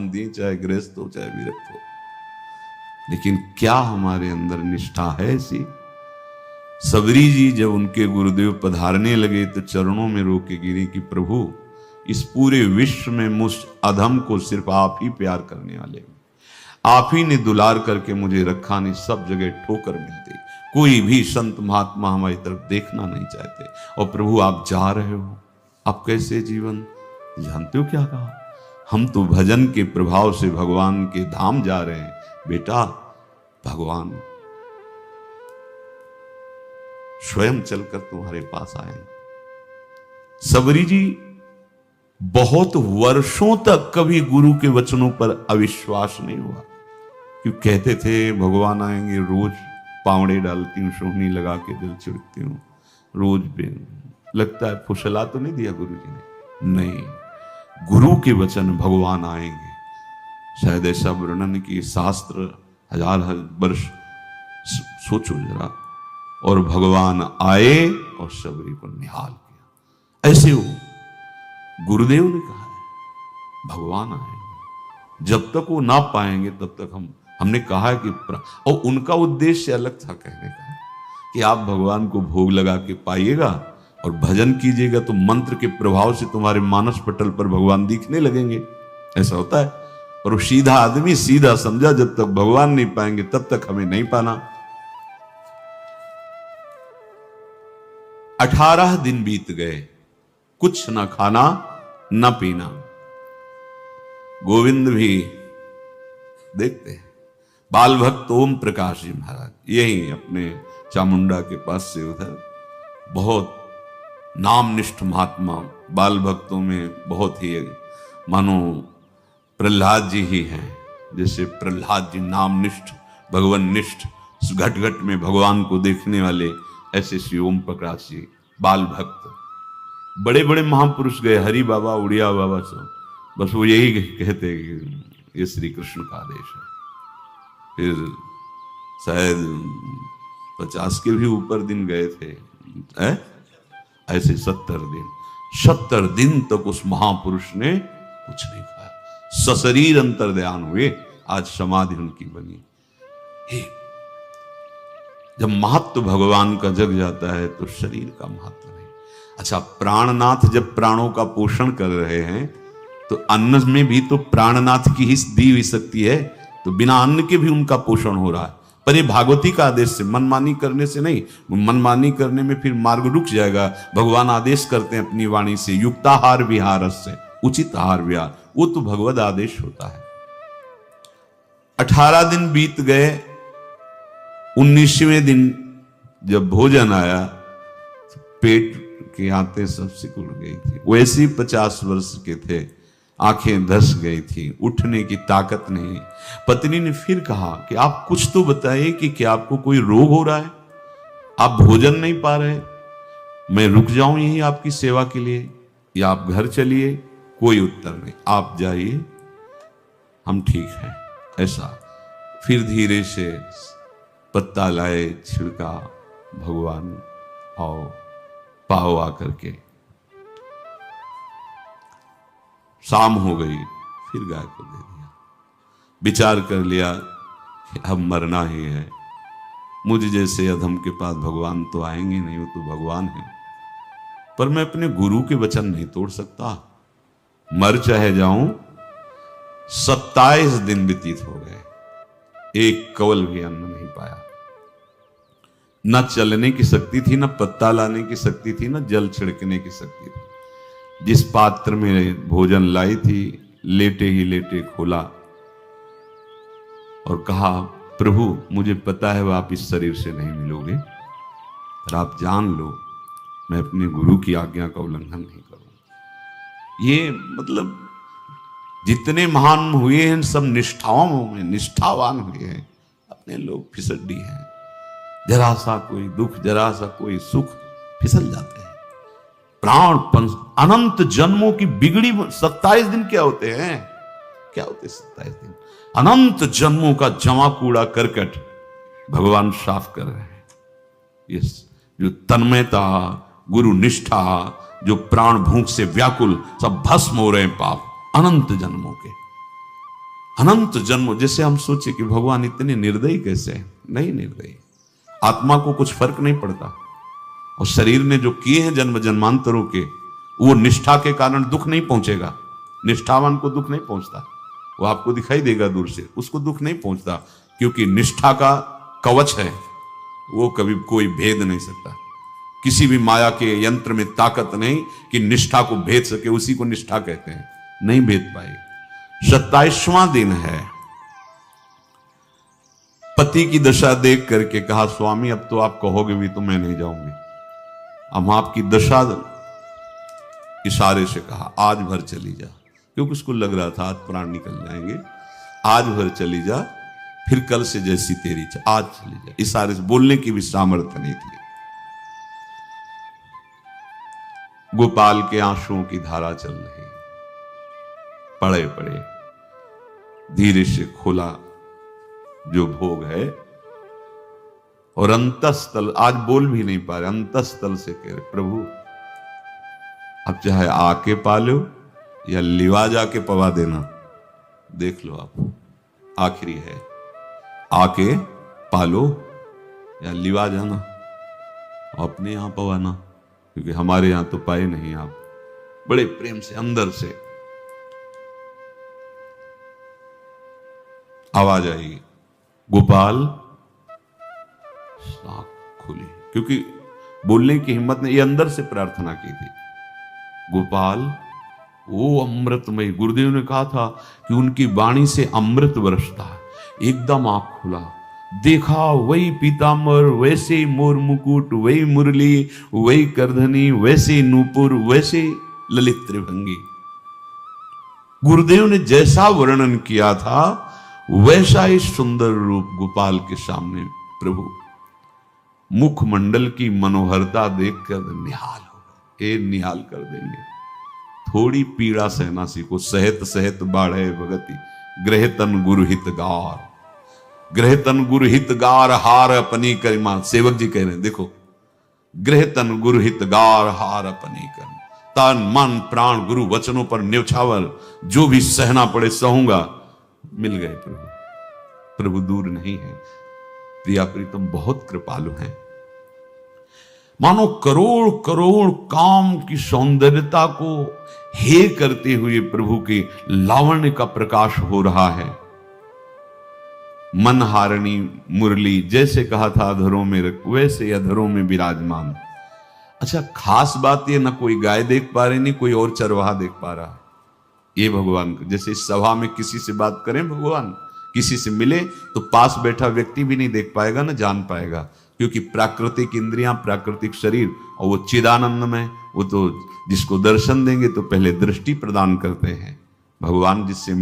दी, चाहे गृहस्थ हो चाहे विरक्त हो, लेकिन क्या हमारे अंदर निष्ठा है ऐसी? सबरी जी जब उनके गुरुदेव पधारने लगे तो चरणों में रो के गिरे कि प्रभु, इस पूरे विश्व में मुझ अधम को सिर्फ आप ही प्यार करने वाले, आप ही ने दुलार करके मुझे रखा, नहीं सब जगह ठोकर मिलती, कोई भी संत महात्मा हमारी तरफ देखना नहीं चाहते, और प्रभु आप जा रहे हो, आप कैसे जीवन जानते हो क्या कहा? हम तो भजन के प्रभाव से भगवान के धाम जा रहे हैं बेटा, भगवान स्वयं चलकर तुम्हारे पास आए। सबरी जी बहुत वर्षों तक कभी गुरु के वचनों पर अविश्वास नहीं हुआ, क्यों कहते थे भगवान आएंगे, रोज पावड़े डालती हूँ, सोहनी लगा के दिल छिड़कती हूँ, रोज भी लगता है फुसला तो नहीं दिया गुरु जी ने? नहीं, गुरु के वचन भगवान आएंगे, शायद ऐसा वर्णन की शास्त्र हजार वर्ष सोचो जरा, और भगवान आए और सबरी को निहाल किया। ऐसे हो गुरुदेव ने कहा है भगवान आएंगे, जब तक वो ना पाएंगे तब तक हमने कहा है कि और उनका उद्देश्य अलग था, कहने का कि आप भगवान को भोग लगा के पाइएगा और भजन कीजिएगा तो मंत्र के प्रभाव से तुम्हारे मानस पटल पर भगवान दिखने लगेंगे, ऐसा होता है। और वो सीधा आदमी सीधा समझा, जब तक भगवान नहीं पाएंगे तब तक हमें नहीं पाना। 18 दिन बीत गए, कुछ न खाना न पीना। गोविंद भी देखते हैं, बाल भक्त ओम प्रकाश जी महाराज यही अपने चामुंडा के पास से उधर, बहुत नामनिष्ठ महात्मा, बाल भक्तों में बहुत ही मानो प्रहलाद जी ही हैं, जैसे प्रहलाद जी नामनिष्ठ भगवान निष्ठ, घट घट में भगवान को देखने वाले, ऐसे श्री ओम प्रकाश जी बाल भक्त। बड़े बड़े महापुरुष गए, हरि बाबा, उड़िया बाबा, सब बस वो यही कहते कि ये श्री कृष्ण का आदेश है। फिर शायद 50 के भी ऊपर दिन गए थे, ऐसे 70 दिन तक उस महापुरुष ने कुछ नहीं खाया, सशरीर अंतर्ध्यान हुए, आज समाधि उनकी बनी। जब महत्व भगवान का जग जाता है तो शरीर का महत्व नहीं। अच्छा, प्राणनाथ जब प्राणों का पोषण कर रहे हैं तो अन्न में भी तो प्राणनाथ की ही दी हुई शक्ति है, तो बिना अन्न के भी उनका पोषण हो रहा है। पर ये भागवती का आदेश से, मनमानी करने से नहीं, मनमानी करने में फिर मार्ग रुक जाएगा। भगवान आदेश करते हैं अपनी वाणी से, युक्ताहार विहार से उचित आहार विहार, वो तो भगवद आदेश होता है। 18 दिन बीत गए, 19वें दिन जब भोजन आया तो पेट की आंतें सब सिकुड़ गई थी। वैसे ही 50 वर्ष के थे, आंखें धस गई थी, उठने की ताकत नहीं। पत्नी ने फिर कहा कि आप कुछ तो बताइए कि क्या आपको कोई रोग हो रहा है, आप भोजन नहीं पा रहे, मैं रुक जाऊं यहीं आपकी सेवा के लिए या आप घर चलिए? कोई उत्तर नहीं, आप जाइए, हम ठीक हैं। ऐसा फिर धीरे से पत्ता लाए, छिड़का भगवान और पाव आकर के, शाम हो गई, फिर गाय को दे दिया। विचार कर लिया कि अब मरना ही है, मुझ जैसे अधम के पास भगवान तो आएंगे नहीं, वो तो भगवान है, पर मैं अपने गुरु के वचन नहीं तोड़ सकता, मर चाहे जाऊं। 27 दिन व्यतीत हो गए, एक कवल भी अन्न नहीं पाया। न चलने की शक्ति थी, न पत्ता लाने की शक्ति थी, न जल छिड़कने की शक्ति थी। जिस पात्र में भोजन लाई थी, लेटे ही लेटे खोला और कहा, प्रभु मुझे पता है वो आप इस शरीर से नहीं मिलोगे, पर आप जान लो मैं अपने गुरु की आज्ञा का उल्लंघन नहीं करूंगा। ये मतलब जितने महान हुए हैं सब निष्ठाओं में निष्ठावान हुए हैं, अपने लोग फिसड्डी हैं, जरा सा कोई दुख, जरा सा कोई सुख, फिसल जाते हैं। प्राण अनंत जन्मों की बिगड़ी 27 दिन क्या होते हैं? क्या होते 27 दिन? अनंत जन्मों का जमा कूड़ा करकट भगवान साफ कर रहे हैं। ये जो तन्मयता, गुरु निष्ठा, जो प्राण भूख से व्याकुल, सब भस्म हो रहे हैं पाप अनंत जन्मों के। अनंत जन्म, जैसे हम सोचे कि भगवान इतने निर्दयी कैसे हैं। नहीं निर्दयी, आत्मा को कुछ फर्क नहीं पड़ता। और शरीर ने जो किए हैं जन्म जन्मांतरों के, वो निष्ठा के कारण दुख नहीं पहुंचेगा। निष्ठावान को दुख नहीं पहुंचता, वो आपको दिखाई देगा दूर से, उसको दुख नहीं पहुंचता, क्योंकि निष्ठा का कवच है, वो कभी कोई भेद नहीं सकता। किसी भी माया के यंत्र में ताकत नहीं कि निष्ठा को भेद सके, उसी को निष्ठा कहते हैं, नहीं भेद पाए। 27वां दिन है। पति की दशा देख करके कहा, स्वामी अब तो आप कहोगे भी तो मैं नहीं जाऊंगी। अब आपकी दशा, इशारे से कहा आज भर चली जा, क्योंकि उसको लग रहा था आज प्राण निकल जाएंगे। आज भर चली जा, फिर कल से जैसी तेरी आज चली जा। इशारे से, बोलने की भी सामर्थ्य नहीं थी। गोपाल के आंसुओं की धारा चल रही, पड़े पड़े धीरे से खोला जो भोग है, और अंतस्थल, आज बोल भी नहीं पा रहे, अंतस्थल से कह रहे प्रभु अब चाहे आके पालो या लिवा जाके पवा देना, देख लो आप, आखिरी है, आके पालो या लिवा जाना, अपने यहां पवाना, क्योंकि हमारे यहां तो पाए नहीं आप। बड़े प्रेम से अंदर से आवाज आई, गोपाल। आंख खुली, क्योंकि बोलने की हिम्मत ने, ये अंदर से प्रार्थना की थी, गोपाल वो अमृतमय। गुरुदेव ने कहा था कि उनकी वाणी से अमृत बरसता है। एकदम आंख खुला, देखा वही पीतांबर, वैसे मोर मुकुट, वही मुरली, वही करधनी, वैसे नूपुर, वैसे ललित त्रिभंगी। गुरुदेव ने जैसा वर्णन किया था वैसा ही सुंदर रूप गोपाल के सामने। प्रभु मुखमंडल की मनोहरता देखकर निहाल हो गए, ए निहाल कर देंगे। थोड़ी पीड़ा सहना सीखो, सहत सहत बाढ़े भगति, ग्रहतन गुरु हितगार, ग्रहतन गुरु हितगार हार अपनी करिमा। सेवक जी कह रहे हैं, देखो, ग्रहतन गुरु हितगार हार अपनी कर, तन मन प्राण गुरु वचनों पर न्यौछावर, जो भी सहना पड़े सहूंगा। मिल गए प्रभु, प्रभु दूर नहीं है। प्रिया प्रीतम बहुत कृपालु हैं। मानो करोड़ करोड़ काम की सौंदर्यता को हे करते हुए प्रभु के लावण्य का प्रकाश हो रहा है। मनहारणी मुरली, जैसे कहा था अधरों में रख, वैसे अधरों में विराजमान। अच्छा, खास बात ये, ना कोई गाय देख पा रहे, नहीं कोई और चरवाहा देख पा रहा। ये भगवान, जैसे इस सभा में किसी से बात करें भगवान, किसी से मिले तो पास बैठा व्यक्ति भी नहीं देख पाएगा, ना जान पाएगा, क्योंकि प्राकृतिक इंद्रियां, प्राकृतिक शरीर, और वो चिदानंद में, वो तो जिसको दर्शन देंगे तो पहले दृष्टि प्रदान करते हैं। भगवान जिससे